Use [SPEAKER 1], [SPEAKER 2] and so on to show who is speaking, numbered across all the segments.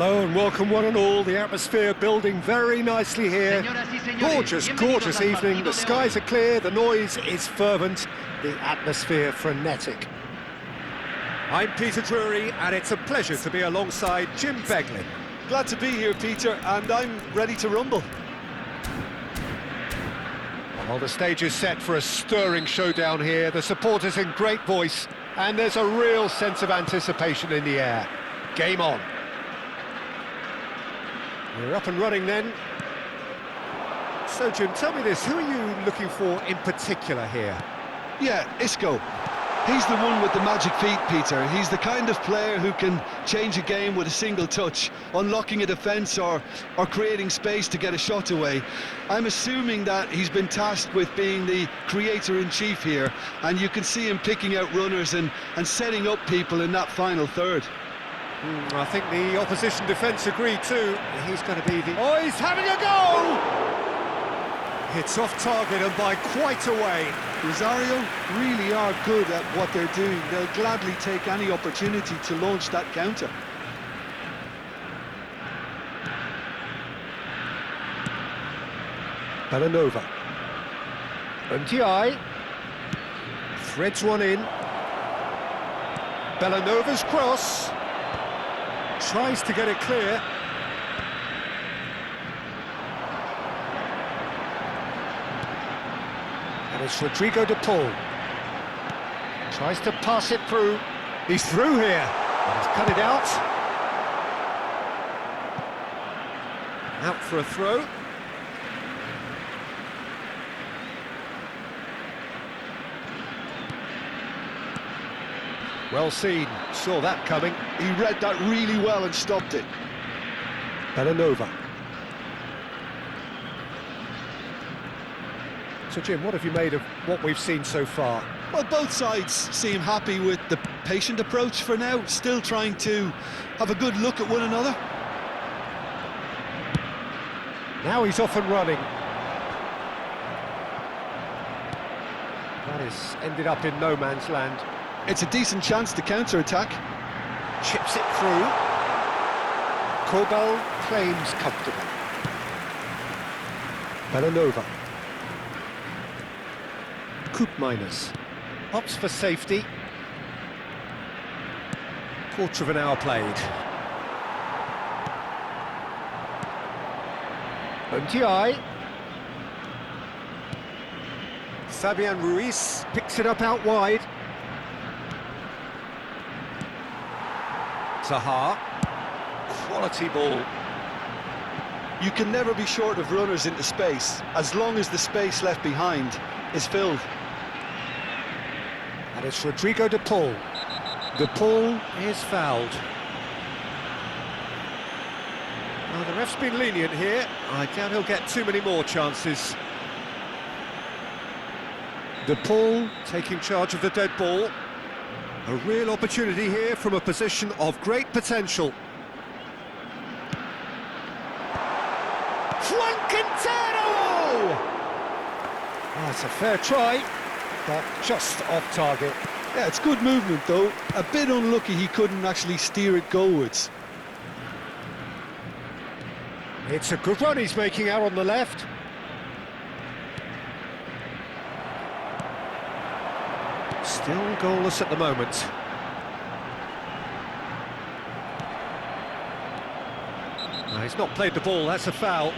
[SPEAKER 1] Hello and welcome one and all. The atmosphere building very nicely here. Gorgeous, gorgeous evening. The skies are clear, the noise is fervent, the atmosphere frenetic. I'm Peter Drury and it's a pleasure to be alongside Jim Beglin.
[SPEAKER 2] Glad to be here, Peter, and I'm ready to rumble.
[SPEAKER 1] Well, the stage is set for a stirring showdown here. The supporters in great voice and there's a real sense of anticipation in the air. Game on. We're up and running then. So, Jim, tell me this, who are you looking for in particular here?
[SPEAKER 2] Yeah, Isco. He's the one with the magic feet, Peter. He's the kind of player who can change a game with a single touch, unlocking a defence or creating space to get a shot away. I'm assuming that he's been tasked with being the creator-in-chief here, and you can see him picking out runners and setting up people in that final third.
[SPEAKER 1] I think the opposition defence agree too. He's going to be the... Oh, he's having a go! Hits off target and by quite a way.
[SPEAKER 2] Rosario really are good at what they're doing. They'll gladly take any opportunity to launch that counter.
[SPEAKER 1] Bellanova. Undiai. Threads one in. Bellanova's cross. Tries to get it clear. And it's Rodrigo de Paul. Tries to pass it through. He's through here. And he's cut it out. Out for a throw. Well seen, saw that coming.
[SPEAKER 2] He read that really well and stopped it.
[SPEAKER 1] Bellanova. So Jim, what have you made of what we've seen so far?
[SPEAKER 2] Well, both sides seem happy with the patient approach for now, still trying to have a good look at one another.
[SPEAKER 1] Now he's off and running. That has ended up in no man's land.
[SPEAKER 2] It's a decent chance to counter-attack.
[SPEAKER 1] Chips it through. Kobel claims comfortable. Bellanova. Koopmeiners. Opts for safety. Quarter of an hour played. Undiai. Fabian Ruiz picks it up out wide. Zaha, quality ball.
[SPEAKER 2] You can never be short of runners into space, as long as the space left behind is filled.
[SPEAKER 1] And it's Rodrigo de Paul. De Paul is fouled. Well, the ref's been lenient here. I doubt he'll get too many more chances. De Paul taking charge of the dead ball. A real opportunity here from a position of great potential. Flankentero! Oh, it's a fair try, but just off target.
[SPEAKER 2] Yeah, it's good movement though. A bit unlucky he couldn't actually steer it goalwards.
[SPEAKER 1] It's a good run he's making out on the left. Still goalless at the moment. No, he's not played the ball, that's a foul.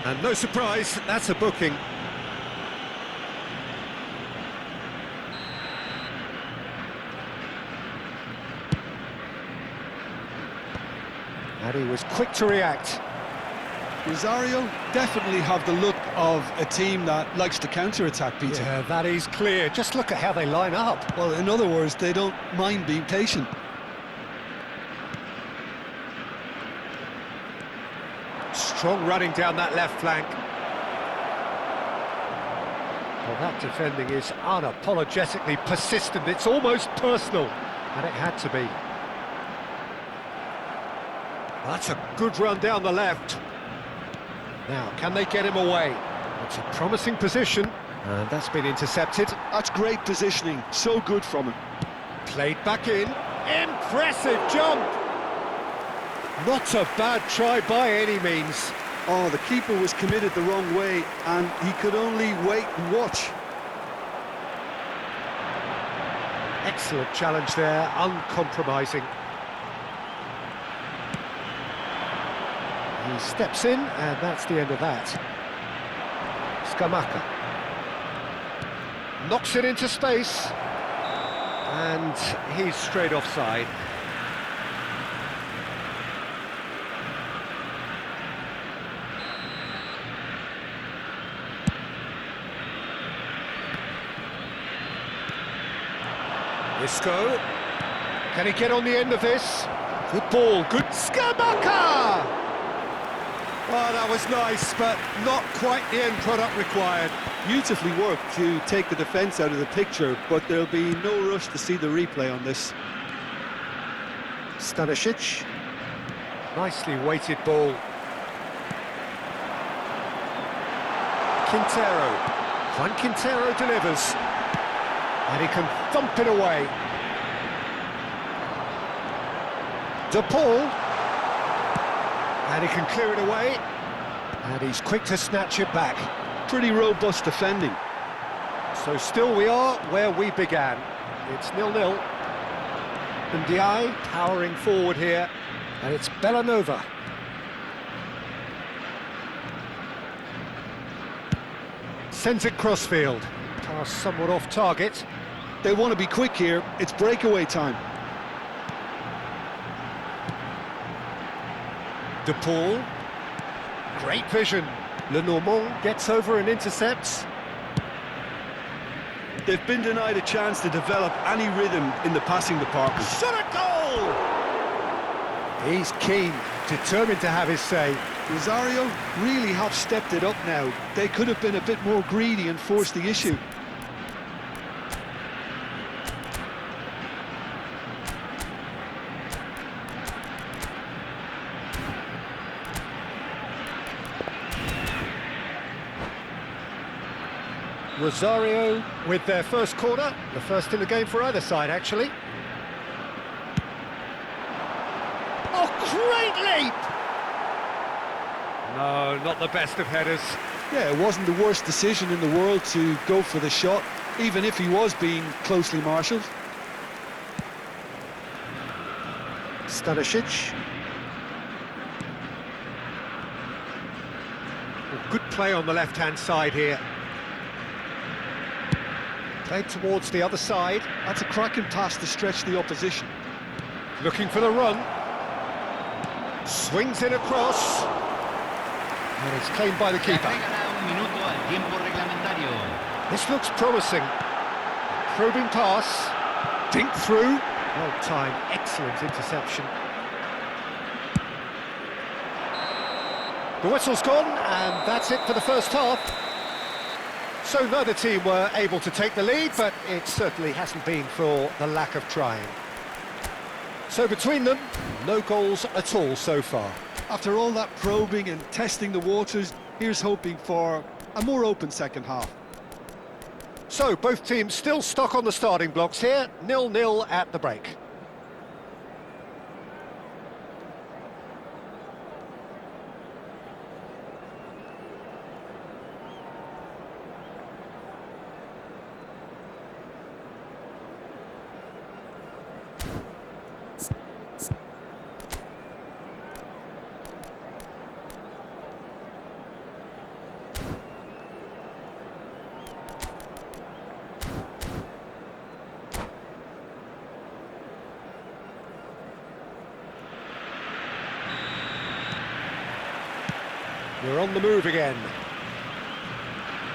[SPEAKER 1] And no surprise, that's a booking. And he was quick to react.
[SPEAKER 2] Rosario definitely have the look of a team that likes to counter-attack, Peter.
[SPEAKER 1] Yeah, that is clear. Just look at how they line up.
[SPEAKER 2] Well, in other words, they don't mind being patient.
[SPEAKER 1] Strong running down that left flank. Well, that defending is unapologetically persistent. It's almost personal, and it had to be. That's a good run down the left. Now, can they get him away? It's a promising position, and that's been intercepted.
[SPEAKER 2] That's great positioning, so good from him.
[SPEAKER 1] Played back in. Impressive jump! Not a bad try by any means.
[SPEAKER 2] Oh, the keeper was committed the wrong way, and he could only wait and watch.
[SPEAKER 1] Excellent challenge there, uncompromising. He steps in, and that's the end of that. Scamacca. Knocks it into space. And he's straight offside. Isco. Can he get on the end of this? Good ball, good Scamacca! Oh, that was nice, but not quite the end product required.
[SPEAKER 2] Beautifully worked to take the defence out of the picture, but there'll be no rush to see the replay on this.
[SPEAKER 1] Stanisic. Nicely weighted ball. Quintero. Juan Quintero delivers. And he can thump it away. De Paul. And he can clear it away. And he's quick to snatch it back.
[SPEAKER 2] Pretty robust defending.
[SPEAKER 1] So still we are where we began. It's 0-0. And Ndiaye powering forward here. And it's Bellanova. Sends it crossfield. Pass somewhat off target.
[SPEAKER 2] They want to be quick here. It's breakaway time.
[SPEAKER 1] De Paul. Great vision. Lenormand gets over and intercepts.
[SPEAKER 2] They've been denied a chance to develop any rhythm in the passing department.
[SPEAKER 1] Shot a goal! He's keen, determined to have his say.
[SPEAKER 2] Rosario really have stepped it up now. They could have been a bit more greedy and forced the issue.
[SPEAKER 1] Rosario with their first corner, the first in the game for either side, actually. Oh, great leap! No, not the best of headers.
[SPEAKER 2] Yeah, it wasn't the worst decision in the world to go for the shot, even if he was being closely marshalled.
[SPEAKER 1] Stanisic. Good play on the left-hand side here. Played towards the other side.
[SPEAKER 2] That's a cracking pass to stretch the opposition.
[SPEAKER 1] Looking for the run. Swings it across. And it's claimed by the keeper. This looks promising. Probing pass. Dink through. Well timed. Excellent interception. The whistle's gone, and that's it for the first half. So neither team were able to take the lead, but it certainly hasn't been for the lack of trying. So between them, no goals at all so far.
[SPEAKER 2] After all that probing and testing the waters, here's hoping for a more open second half.
[SPEAKER 1] So both teams still stuck on the starting blocks here, 0-0 at the break. We're on the move again.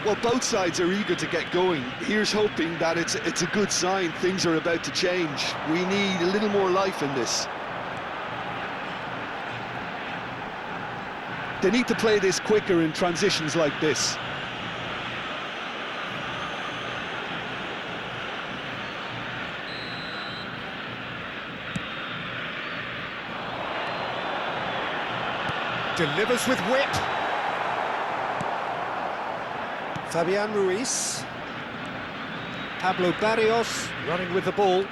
[SPEAKER 2] Well, both sides are eager to get going. Here's hoping that it's a good sign. Things are about to change. We need a little more life in this. They need to play this quicker in transitions like this.
[SPEAKER 1] Delivers with whip. Fabian Ruiz. Pablo Barrios running with the ball.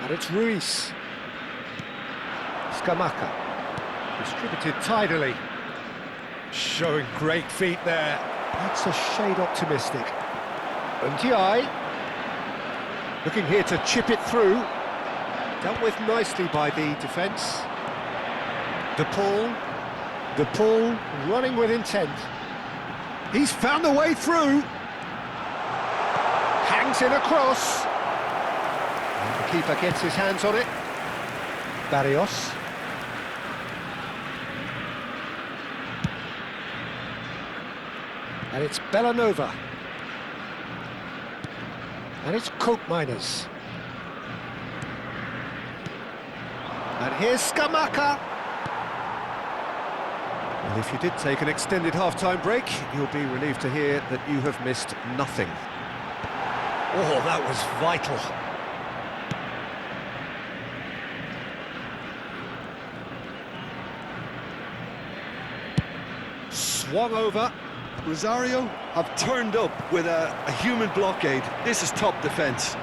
[SPEAKER 1] And it's Ruiz. Scamacca. Distributed tidily. Showing great feet there. That's a shade optimistic. Ndiaye. Looking here to chip it through. Dealt with nicely by the defence. De Paul running with intent. He's found a way through. Hangs in across. And the keeper gets his hands on it. Barrios. And it's Bellanova. And it's Coke Miners. And here's Scamacca. Well, if you did take an extended half-time break, you'll be relieved to hear that you have missed nothing. Oh, that was vital. Swung over.
[SPEAKER 2] Rosario have turned up with a human blockade. This is top defence.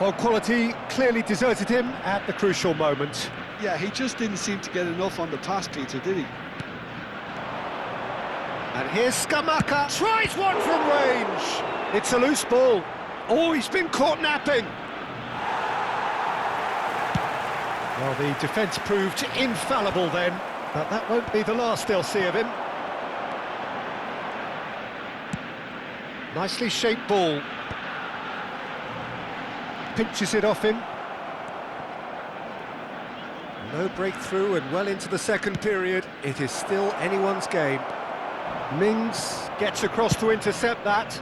[SPEAKER 1] Well, quality clearly deserted him at the crucial moment.
[SPEAKER 2] Yeah, he just didn't seem to get enough on the pass, Peter, did he?
[SPEAKER 1] And here's Scamacca. Tries one from range. It's a loose ball. Oh, he's been caught napping. Well, the defence proved infallible then, but that won't be the last they'll see of him. Nicely shaped ball. Pinches it off him. No breakthrough and well into the second period. It is still anyone's game. Mings gets across to intercept that.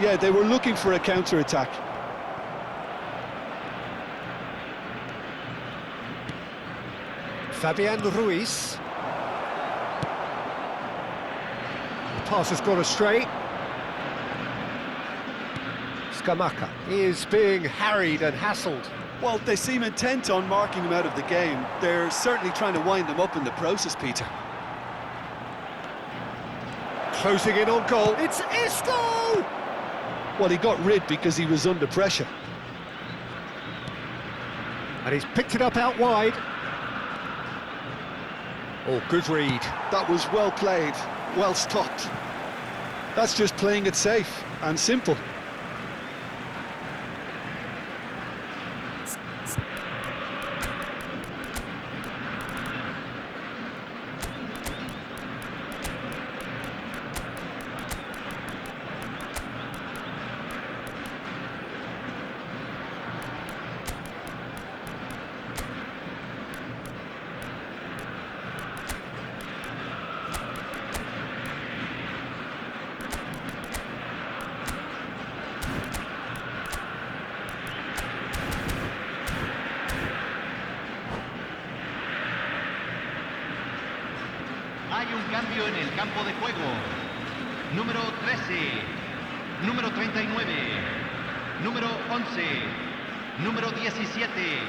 [SPEAKER 2] Yeah, they were looking for a counter-attack.
[SPEAKER 1] Fabian Ruiz. The pass has gone astray. Scamacca is being harried and hassled.
[SPEAKER 2] Well, they seem intent on marking him out of the game. They're certainly trying to wind him up in the process, Peter.
[SPEAKER 1] Closing in on goal. It's Isco!
[SPEAKER 2] Well, he got rid because he was under pressure.
[SPEAKER 1] And he's picked it up out wide. Oh, good read.
[SPEAKER 2] That was well played, well stopped. That's just playing it safe and simple.
[SPEAKER 3] Hay un cambio en el campo de juego. Número 13, número 39, número 11, número 17.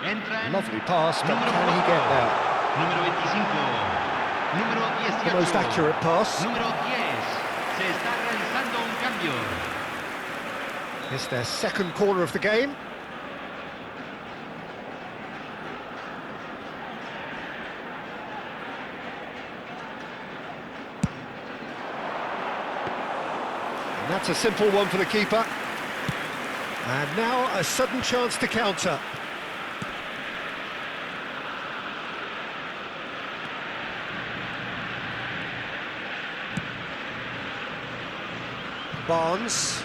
[SPEAKER 3] Entran.
[SPEAKER 1] Lovely pass, but
[SPEAKER 3] número
[SPEAKER 1] can he
[SPEAKER 3] 4,
[SPEAKER 1] get there?
[SPEAKER 3] Número 25, número 18.
[SPEAKER 1] The most accurate pass.
[SPEAKER 3] Número 10. Se está realizando un cambio.
[SPEAKER 1] It's their second corner of the game. And that's a simple one for the keeper. And now a sudden chance to counter. Barnes.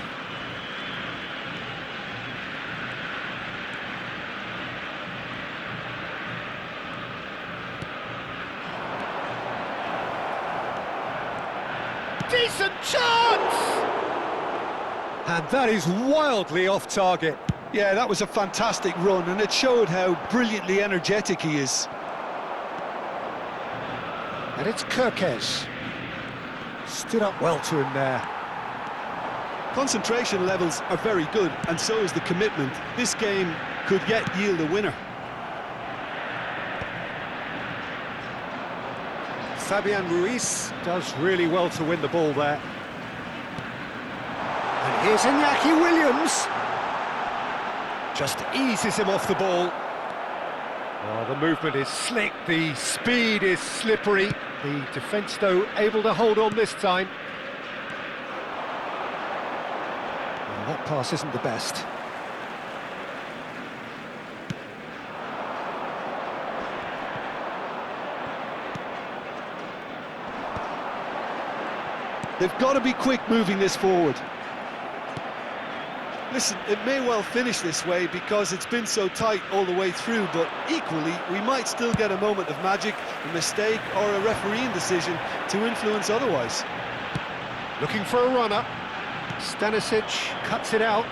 [SPEAKER 1] Decent chance! And that is wildly off target.
[SPEAKER 2] Yeah, that was a fantastic run, and it showed how brilliantly energetic he is.
[SPEAKER 1] And it's Kirkes. Stood up well to him there.
[SPEAKER 2] Concentration levels are very good, and so is the commitment. This game could yet yield a winner.
[SPEAKER 1] Fabian Ruiz does really well to win the ball there. And here's Iñaki Williams. Just eases him off the ball. Well, the movement is slick, the speed is slippery. The defence, though, able to hold on this time. Well, that pass isn't the best.
[SPEAKER 2] They've got to be quick moving this forward. Listen, it may well finish this way because it's been so tight all the way through, but equally, we might still get a moment of magic, a mistake or a refereeing decision to influence otherwise.
[SPEAKER 1] Looking for a runner. Stanisic cuts it out.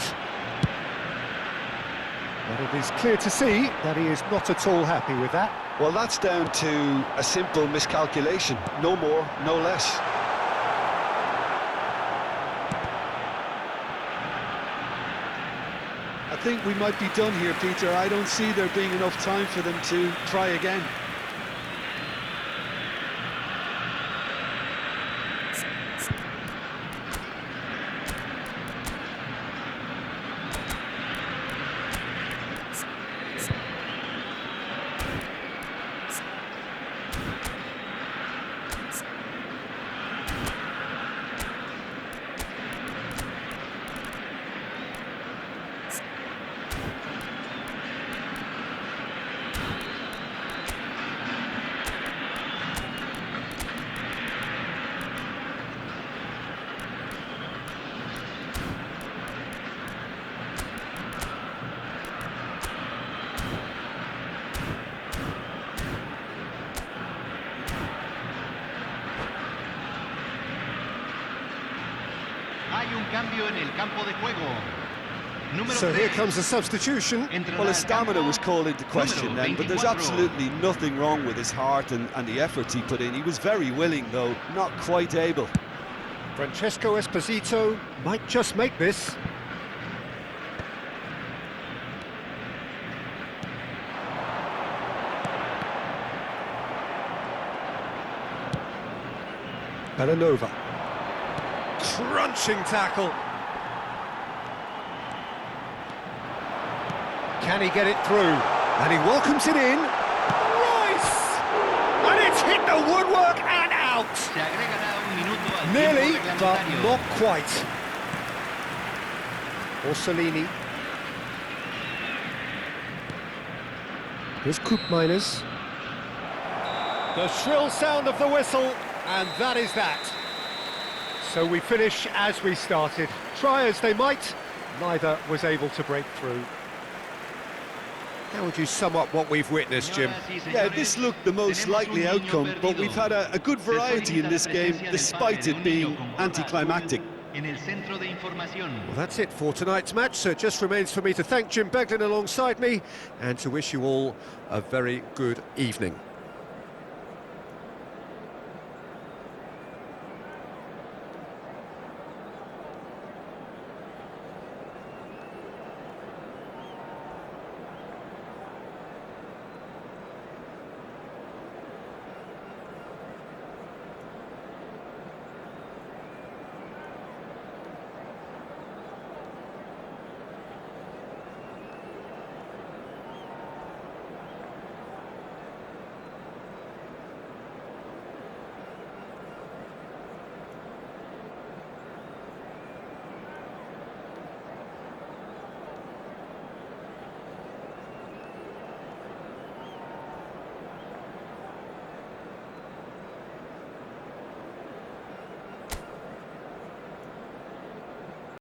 [SPEAKER 1] But it is clear to see that he is not at all happy with that.
[SPEAKER 2] Well, that's down to a simple miscalculation. No more, no less. I think we might be done here, Peter. I don't see there being enough time for them to try again.
[SPEAKER 3] Hay un cambio en el campo de juego. Número
[SPEAKER 1] So here
[SPEAKER 3] 3.
[SPEAKER 1] comes the substitution.
[SPEAKER 2] Well, his stamina was called into question then, but there's
[SPEAKER 3] 24.
[SPEAKER 2] absolutely nothing wrong with his heart and the efforts he put in. He was very willing, though, not quite able.
[SPEAKER 1] Francesco Esposito might just make this. Bellanova. Crunching tackle. Can he get it through? And he welcomes it in. Rice! And it's hit the woodwork and out!
[SPEAKER 3] Se agregará un minuto al
[SPEAKER 1] Nearly,
[SPEAKER 3] tiempo
[SPEAKER 1] but
[SPEAKER 3] reglamentario.
[SPEAKER 1] not quite. Orsolini. Here's Koopmeiners. The shrill sound of the whistle, and that is that. So we finish as we started. Try as they might, neither was able to break through. How would you sum up what we've witnessed, Jim?
[SPEAKER 2] Yeah, this looked the most likely outcome, but we've had a good variety in this game, despite it being anticlimactic.
[SPEAKER 1] Well, that's it for tonight's match, so it just remains for me to thank Jim Beglin alongside me and to wish you all a very good evening.